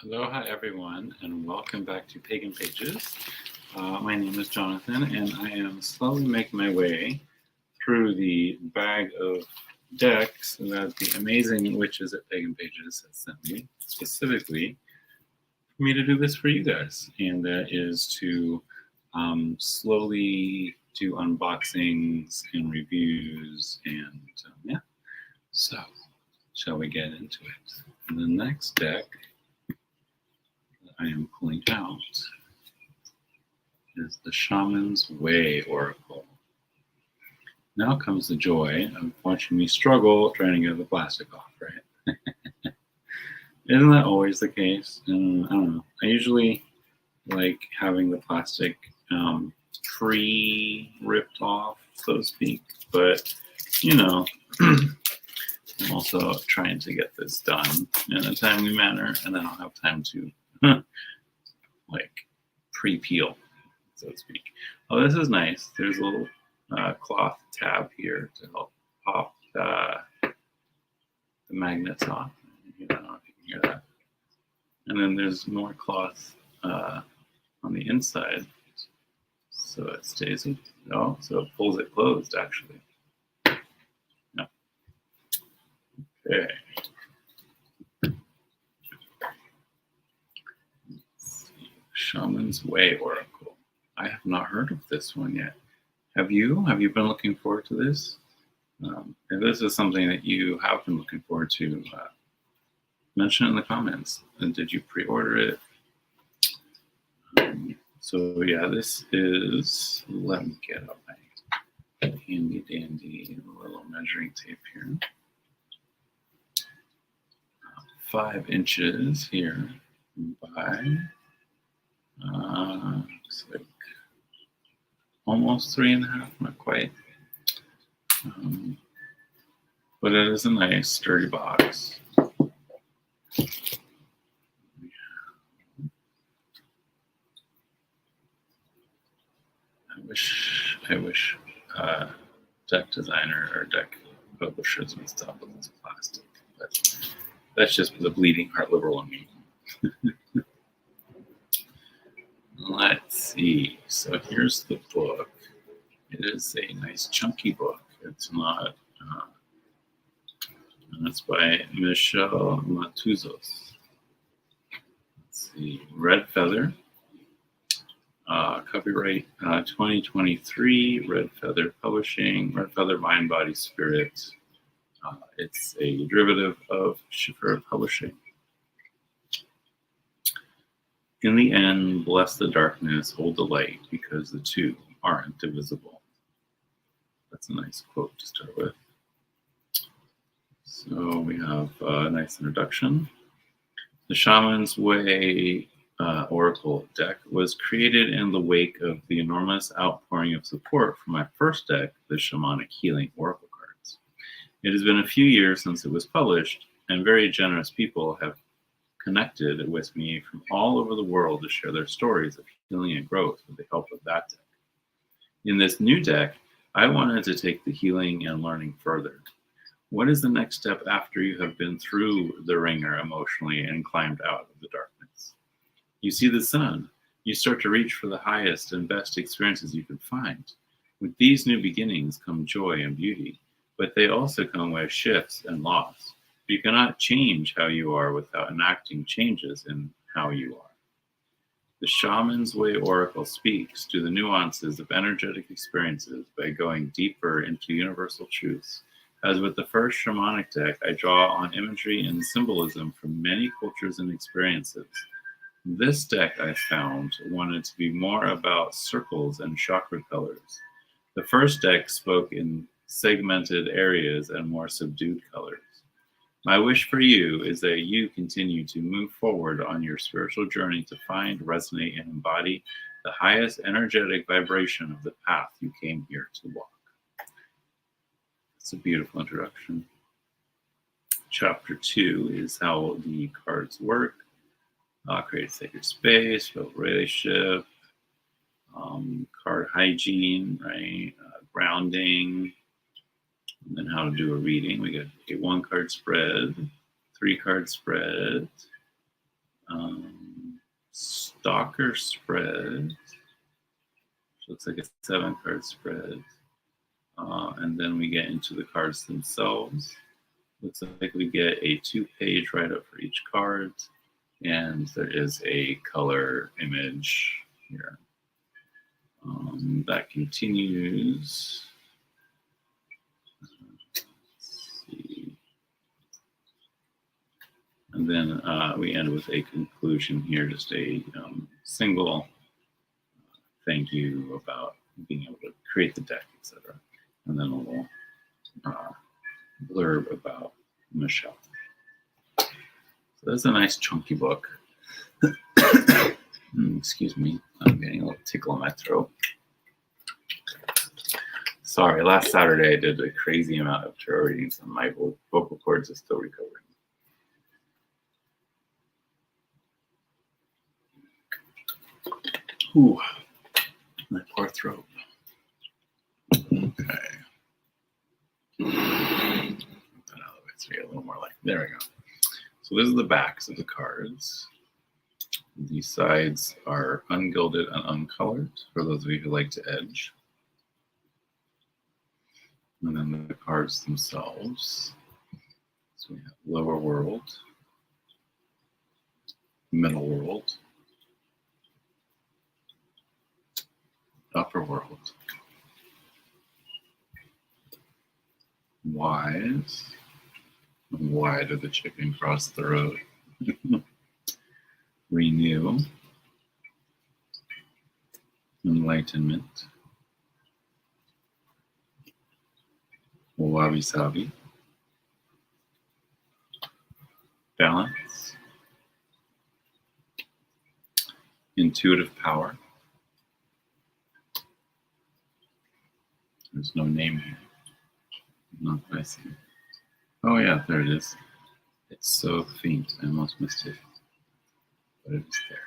Aloha everyone, and welcome back to Pagan Pages. My name is Jonathan, and I am slowly making my way through the bag of decks that the amazing witches at Pagan Pages have sent me, specifically for me to do this for you guys, and that is to slowly do unboxings and reviews, and yeah. So, shall we get into it? The next deck I am pulling out is the Shaman's Way Oracle. Now comes the joy of watching me struggle trying to get the plastic off, right? Isn't that always the case? I don't know. I usually like having the plastic pre-ripped off, so to speak, but you know, I'm also trying to get this done in a timely manner, and I don't have time to like pre-peel, so to speak. Oh, this is nice. There's a little cloth tab here to help pop the magnets off. I don't know if you can hear that. And then there's more cloth on the inside, so it stays. Oh, so it pulls it closed actually. No. Okay. Shaman's Way Oracle. I have not heard of this one yet. Have you? Have you been looking forward to this? If this is something that you have been looking forward to, mention it in the comments. And did you pre-order it? So yeah, this is, let me get out my handy dandy little measuring tape here. 5 inches here by looks like almost 3.5, not quite. But it is a nice sturdy box. I wish deck designer or deck publishers would stop with this plastic, but that's just the bleeding heart liberal in me. Let's see. So here's the book. It is a nice chunky book. It's not, and it's by Michelle Motuzas. Let's see. Red Feather. Copyright 2023. Red Feather Publishing. Red Feather Mind, Body, Spirit. It's a derivative of Schiffer Publishing. In the end, bless the darkness, hold the light, because the two aren't divisible. That's a nice quote to start with. So we have a nice introduction. The Shaman's Way Oracle deck was created in the wake of the enormous outpouring of support for my first deck, the Shamanic Healing Oracle cards. It has been a few years since it was published, and very generous people have connected with me from all over the world to share their stories of healing and growth with the help of that deck. In this new deck, I wanted to take the healing and learning further. What is the next step after you have been through the ringer emotionally and climbed out of the darkness? You see the sun. You start to reach for the highest and best experiences you can find. With these new beginnings come joy and beauty, but they also come with shifts and loss. You cannot change how you are without enacting changes in how you are. The Shaman's Way Oracle speaks to the nuances of energetic experiences by going deeper into universal truths. As with the first shamanic deck, I draw on imagery and symbolism from many cultures and experiences. This deck, I found, wanted to be more about circles and chakra colors. The first deck spoke in segmented areas and more subdued colors. My wish for you is that you continue to move forward on your spiritual journey to find, resonate, and embody the highest energetic vibration of the path you came here to walk. It's a beautiful introduction. Chapter 2 is how the cards work. Create a sacred space, build relationship, card hygiene, right? Grounding. And then how to do a reading. We got a 1-card spread, 3-card spread, Stalker spread. Looks like a 7-card spread. And then we get into the cards themselves. Looks like we get a 2-page write-up for each card. And there is a color image here. That continues. Let's see. And then we end with a conclusion here, just a single thank you about being able to create the deck, etc. And then a little blurb about Michelle. So that's a nice chunky book. Excuse me, I'm getting a little tickle in my throat. Sorry, last Saturday I did a crazy amount of tarot readings and my vocal cords are still recovering. Ooh, my poor throat. Okay. Put that out of the way so you get a little more light. There we go. So this is the backs of the cards. The sides are ungilded and uncolored for those of you who like to edge. And then the cards themselves. So we have lower world, middle world, upper world, wise, wide of the chicken cross the road, renew, enlightenment, wabi sabi, balance, intuitive power. There's no name here. Not that I see. Oh yeah, there it is. It's so faint. I almost missed it. But it is there.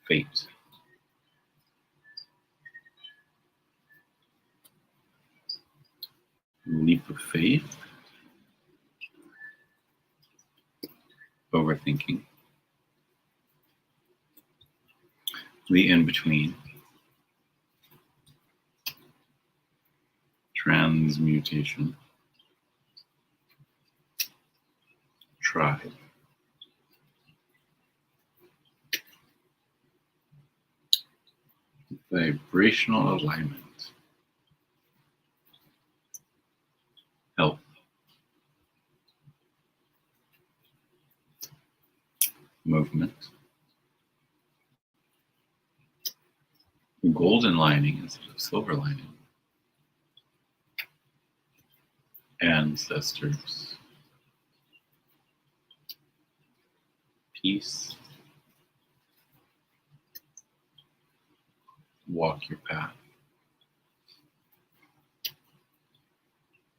Fate. Leap of faith. Overthinking. The in-between. Transmutation. Tribe. Vibrational alignment. Health. Movement. Golden lining instead of silver lining. Ancestors. Peace. Walk your path.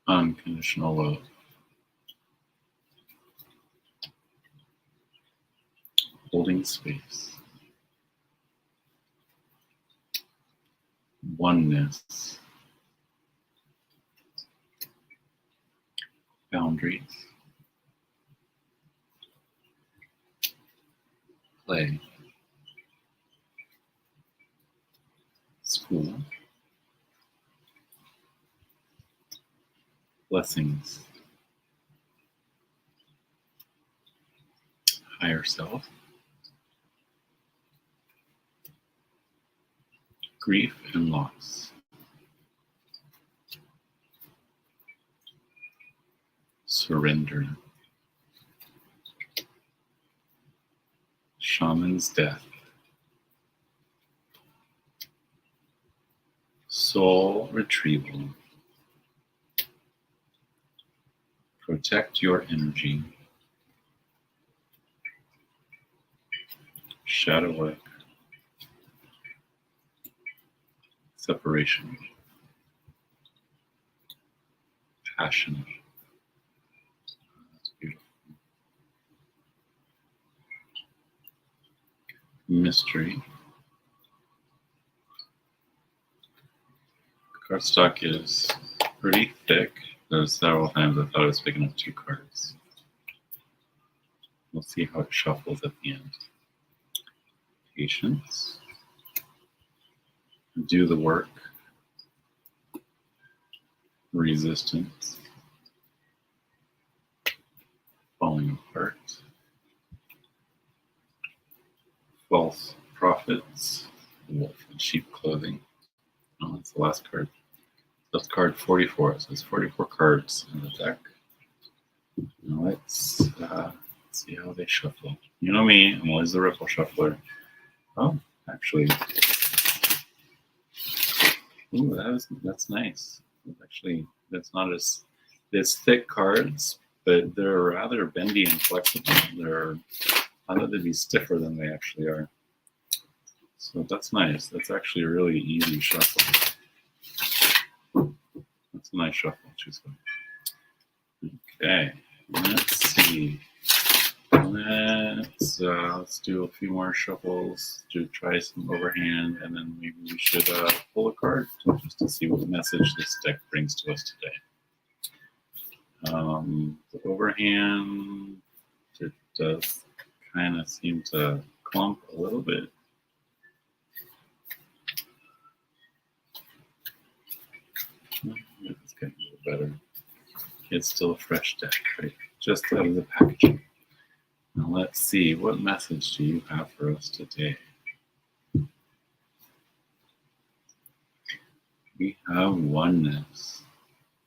Unconditional love. Holding space. Oneness. Boundaries. Play. School. Blessings. Higher self. Grief and loss. Surrender. Shaman's death. Soul retrieval. Protect your energy. Shadow work. Separation. Passion. That's beautiful. Mystery. The cardstock is pretty thick. There's several times I thought I was picking up 2 cards. We'll see how it shuffles at the end. patience, do the work, resistance, falling apart, false prophets, wolf in sheep clothing. Oh, that's the last card. That's card 44. So there's 44 cards in the deck. Now let's see how they shuffle. You know me, I'm always the riffle shuffler. Oh, actually, ooh, that's nice. Actually, that's not as, it's thick cards, but they're rather bendy and flexible. I thought they'd be stiffer than they actually are. So that's nice. That's actually a really easy shuffle. That's a nice shuffle. Choose one. Okay, let's see. Let's do a few more shuffles to try some overhand, and then maybe we should pull a card just to see what message this deck brings to us today. The overhand, it does kind of seem to clump a little bit. It's getting a little better. It's still a fresh deck, right? Just out of the packaging. Now let's see, what message do you have for us today? We have oneness.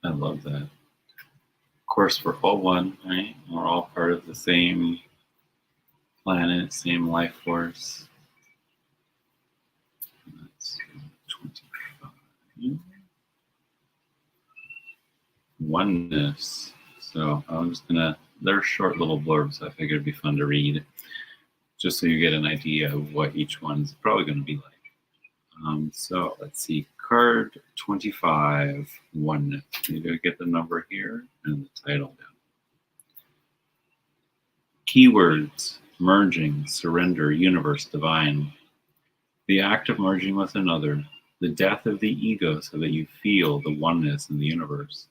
I love that. Of course, we're all one, right? We're all part of the same planet, same life force. That's 25. Oneness. So I'm just gonna, they're short little blurbs. I figured it'd be fun to read, just so you get an idea of what each one's probably going to be like. So let's see, card 25, oneness. You gotta get the number here and the title down. Keywords: merging, surrender, universe, divine. The act of merging with another, the death of the ego so that you feel the oneness in the universe.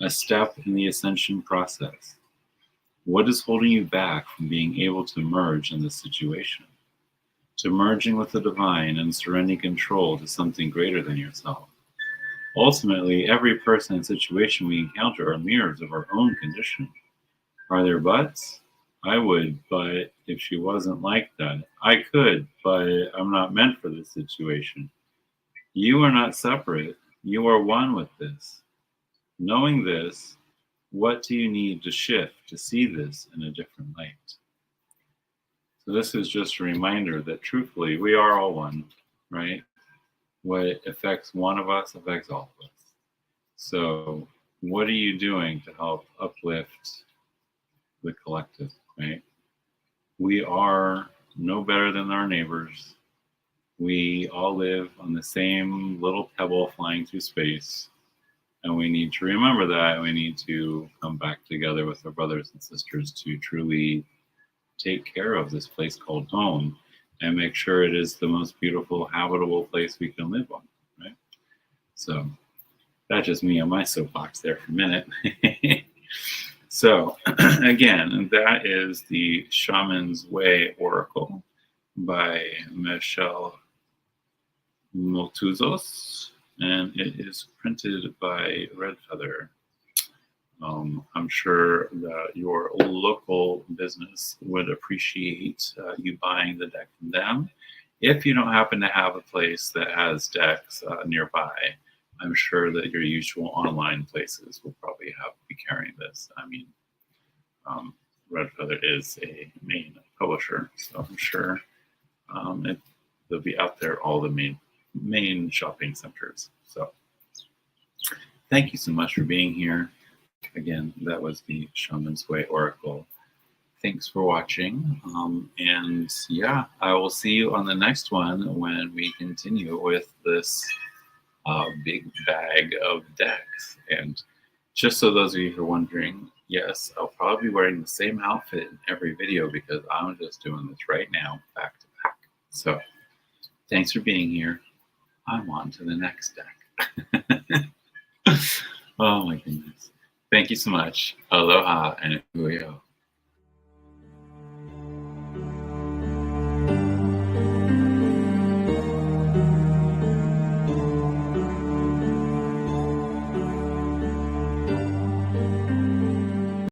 A step in the ascension process. What is holding you back from being able to merge in this situation? To merging with the divine and surrendering control to something greater than yourself. Ultimately, every person and situation we encounter are mirrors of our own condition. Are there buts? I would, but if she wasn't like that, I could, but I'm not meant for this situation. You are not separate. You are one with this. Knowing this, what do you need to shift to see this in a different light? So this is just a reminder that truthfully, we are all one, right? What affects one of us affects all of us. So what are you doing to help uplift the collective, right? We are no better than our neighbors. We all live on the same little pebble flying through space. And we need to remember that. We need to come back together with our brothers and sisters to truly take care of this place called home and make sure it is the most beautiful, habitable place we can live on, right? So that's just me on my soapbox there for a minute. So again, that is the Shaman's Way Oracle by Michelle Motuzas. And it is printed by Red Feather. I'm sure that your local business would appreciate you buying the deck from them. If you don't happen to have a place that has decks nearby, I'm sure that your usual online places will probably be carrying this. I mean, Red Feather is a main publisher, so I'm sure they'll be out there, all the main shopping centers. So thank you so much for being here. Again, that was the Shaman's Way Oracle. Thanks for watching. And yeah, I will see you on the next one when we continue with this big bag of decks. And just so those of you who are wondering, yes, I'll probably be wearing the same outfit in every video because I'm just doing this right now, back to back. So thanks for being here. I'm on to the next deck. Oh my goodness. Thank you so much. Aloha and huyo.